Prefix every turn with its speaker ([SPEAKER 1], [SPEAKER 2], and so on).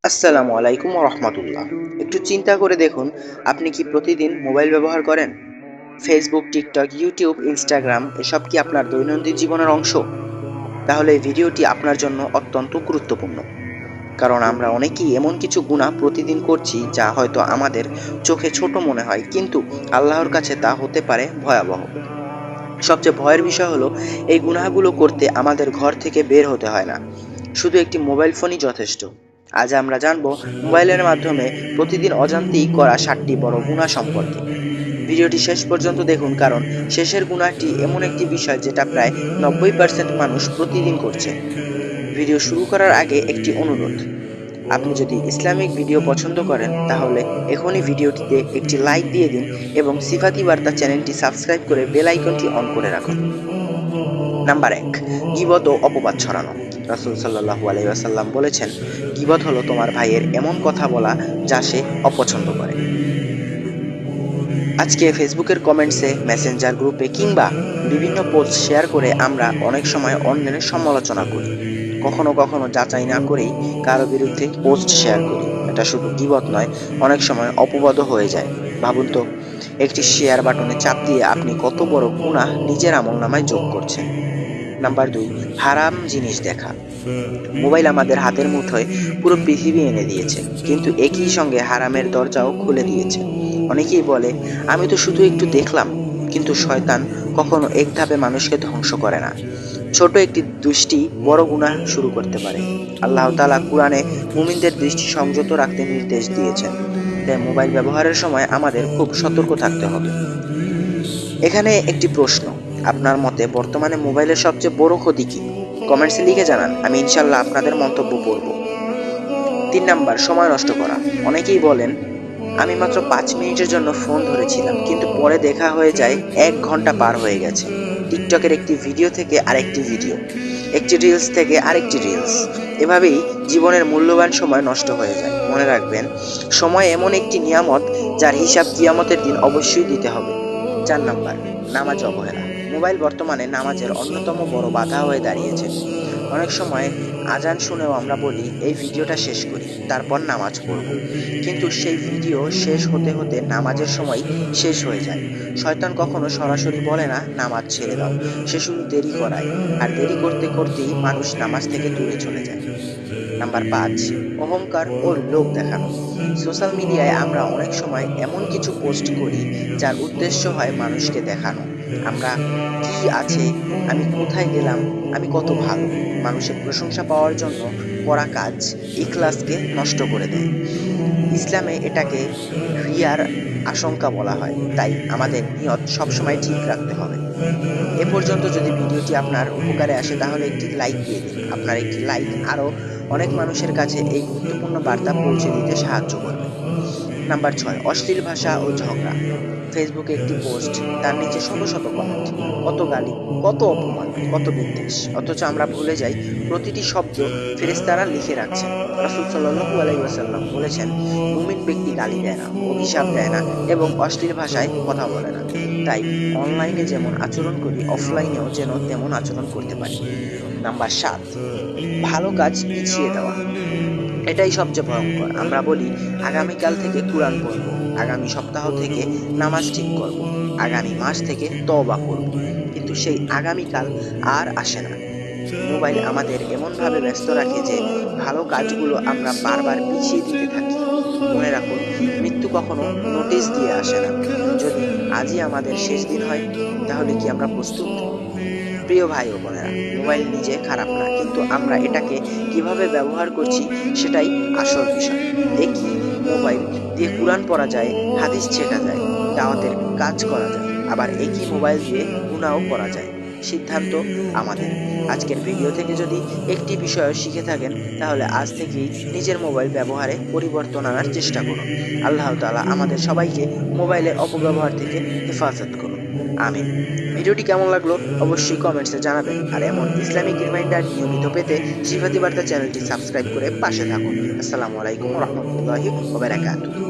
[SPEAKER 1] আসসালামু আলাইকুম রহমতুল্লাহ। একটু চিন্তা করে দেখুন, আপনি কি প্রতিদিন মোবাইল ব্যবহার করেন? ফেসবুক, টিকটক, ইউটিউব, ইনস্টাগ্রাম এসব কি আপনার দৈনন্দিন জীবনের অংশ? তাহলে এই ভিডিওটি আপনার জন্য অত্যন্ত গুরুত্বপূর্ণ। কারণ আমরা অনেকেই এমন কিছু গুনাহ প্রতিদিন করছি যা হয়তো আমাদের চোখে ছোট মনে হয়, কিন্তু আল্লাহর কাছে তা হতে পারে ভয়াবহ। সবচেয়ে ভয়ের বিষয় হলো, এই গুনাহগুলো করতে আমাদের ঘর থেকে বের হতে হয় না, শুধু একটি মোবাইল ফোনই যথেষ্ট। আজ আমরা জানব মোবাইলের মাধ্যমে প্রতিদিন অজান্তেই করা 7টি বড় গুনাহ সম্পর্কে। ভিডিওটি শেষ পর্যন্ত দেখুন, কারণ শেষের গুনাহটি এমন একটি বিষয় যেটা প্রায় 90% মানুষ প্রতিদিন করছে। ভিডিও শুরু করার আগে একটি অনুরোধ: আপনি যদি ইসলামিক ভিডিও পছন্দ করেন তাহলে এখনই ভিডিওটিতে একটি লাইক দিয়ে দিন এবং সিফাতি বার্তা চ্যানেলটি সাবস্ক্রাইব করে বেল আইকনটি অন করে রাখুন। নাম্বার 1, গীবত ও অপবাদ ছড়ানো। রাসূল সাল্লাল্লাহু আলাইহি ওয়াসাল্লাম বলেছেন, গীবত হলো তোমার ভাইয়ের এমন কথা বলা যা সে অপছন্দ করে। আজকে ফেসবুকের কমেন্টসে, মেসেঞ্জার গ্রুপে কিংবা বিভিন্ন পোস্ট শেয়ার করে আমরা অনেক সময় অন্যের সমালোচনা করি। কখনো কখনো যাচাই না করেই কারো বিরুদ্ধে পোস্ট শেয়ার করি। এটা শুধু গীবত নয়, অনেক সময় অপবাদও হয়ে যায়। ভাবুন তো, একটি শেয়ার বাটনে চাপ দিয়ে আপনি কত বড় গুনাহ নিজের আমলনামায় যোগ করছেন। নাম্বার 2, হারাম জিনিস দেখা। মোবাইল আমাদের হাতের মুঠোয় পুরো পৃথিবী এনে দিয়েছে, কিন্তু একই সঙ্গে হারামের দরজাও খুলে দিয়েছে। অনেকেই বলে, আমি তো শুধু একটু দেখলাম, কিন্তু শয়তান কখনো এক ধাপে মানুষকে ধ্বংস করে না। ছোট একটি দৃষ্টি বড় গুনাহ শুরু করতে পারে। আল্লাহ তাআলা কুরআনে মুমিনদের দৃষ্টি সংযত রাখতে নির্দেশ দিয়েছেন, তাই মোবাইল ব্যবহারের সময় আমাদের খুব সতর্ক থাকতে হবে। এখানে একটি প্রশ্ন: আপনার মতে বর্তমানে মোবাইলের সবচেয়ে বড় ক্ষতি কি? কমেন্টসে লিখে জানান, আমি ইনশাল্লাহ আপনাদের মন্তব্য পড়ব। 3 নাম্বার, সময় নষ্ট করা। অনেকেই বলেন, আমি মাত্র 5 মিনিটের জন্য ফোন ধরেছিলাম, কিন্তু পরে দেখা হয়ে যায় 1 ঘন্টা পার হয়ে গেছে। টিকটকের একটি ভিডিও থেকে আরেকটি ভিডিও, একটি রিলস থেকে আরেকটি রিলস, এভাবেই জীবনের মূল্যবান সময় নষ্ট হয়ে যায়। মনে রাখবেন, সময় এমন একটি নিয়ামত যার হিসাব কিয়ামতের দিন অবশ্যই দিতে হবে। 4 নাম্বার, নামাজ অবহেলা। মোবাইল বর্তমানে নামাজের অন্যতম বড় বাধা হয়ে দাঁড়িয়েছে। অনেক সময় আজান শুনেও আমরা বলি, এই ভিডিওটা শেষ করি, তারপর নামাজ পড়ব। কিন্তু সেই ভিডিও শেষ হতে হতে নামাজের সময় শেষ হয়ে যায়। শয়তান কখনো সরাসরি বলে না নামাজ ছেড়ে দাও, সে শুধু দেরি করায়, আর দেরি করতে করতেই মানুষ নামাজ থেকে দূরে চলে যায়। নাম্বার 5, অহংকার ও লোক দেখানো। সোশ্যাল মিডিয়ায় আমরা অনেক সময় এমন কিছু পোস্ট করি যার উদ্দেশ্য হয় মানুষকে দেখানো আমরা কি আছে, আমি কোথায় গেলাম, আমি কত ভালো। মানুষের প্রশংসা পাওয়ার জন্য করা কাজ ইখলাসকে নষ্ট করে দেয়। ইসলামে এটাকে রিয়ার আশঙ্কা বলা হয়, তাই আমাদের নিয়ত সবসময় ঠিক রাখতে হবে। এ পর্যন্ত যদি ভিডিওটি আপনার উপকারে আসে তাহলে একটি লাইক দিয়ে দিন। আপনার একটি লাইক আরও অনেক মানুষের কাছে এই গুরুত্বপূর্ণ বার্তা পৌঁছে দিতে সাহায্য করবে। নাম্বার 6, অশ্লীল ভাষা ও ঝগড়া। ফেসবুকে একটি পোস্ট, তার নিচে শত শত কমেন্ট, কত গালি, কত অপমান, কত বিদ্বেষ, অথচ আমরা ভুলে যাই প্রতিটি শব্দ ফেরেশতারা লিখে রাখছেন। রাসূল সাল্লাল্লাহু আলাইহি ওয়াসাল্লাম বলেছেন, মুমিন ব্যক্তি গালি দেয় না, অভিশাপ দেয় না এবং অশ্লীল ভাষায় কথা বলে না। তাই অনলাইনে যেমন আচরণ করি, অফলাইনেও যেন তেমন আচরণ করতে পারি। নাম্বার 7, ভালো কাজ পিছিয়ে দেওয়া। এটাই সবচেয়ে ভয়ঙ্কর। আমরা বলি, আগামীকাল থেকে কুরআন পড়ব, আগামী সপ্তাহ থেকে নামাজ ঠিক করব, আগামী মাস থেকে তওবা করব, কিন্তু সেই আগামীকাল আর আসে না। মোবাইল আমাদের এমনভাবে ব্যস্ত রাখে যে ভালো কাজগুলো আমরা বারবার পিছিয়ে দিতে থাকি। মনে রাখুন, মৃত্যু কখনো নোটিশ দিয়ে আসে না। যদি আজই আমাদের শেষ দিন হয়, তাহলে কি আমরা প্রস্তুত? প্রিয় ভাই ও বোনেরা, মোবাইল নিজে খারাপ না, কিন্তু আমরা এটাকে কিভাবে ব্যবহার করছি সেটাই আসল বিষয়। একই মোবাইল দিয়ে কুরআন পড়া যায়, হাদিস শেখা যায়, দাওয়াতের কাজ করা যায়, আবার একই মোবাইল দিয়ে গুনাহও করা যায়। সিদ্ধান্ত আমাদের। আজকের ভিডিও থেকে যদি একটি বিষয় শিখে থাকেন, তাহলে আজ থেকেই নিজের মোবাইল ব্যবহারে পরিবর্তন আনার চেষ্টা করুন। আল্লাহ তাআলা আমাদের সবাইকে মোবাইলের অপব্যবহার থেকে হেফাজত করুন। আমিন। ভিডিওটি কেমন লাগলো অবশ্যই কমেন্টসে জানাবেন, আর এমন ইসলামিক রিমাইন্ডার নিয়মিত পেতে সিফাতি বার্তা চ্যানেলটি সাবস্ক্রাইব করে পাশে থাকুন। আসসালামু আলাইকুম ওয়া রাহমাতুল্লাহি ওয়া বারাকাতুহু।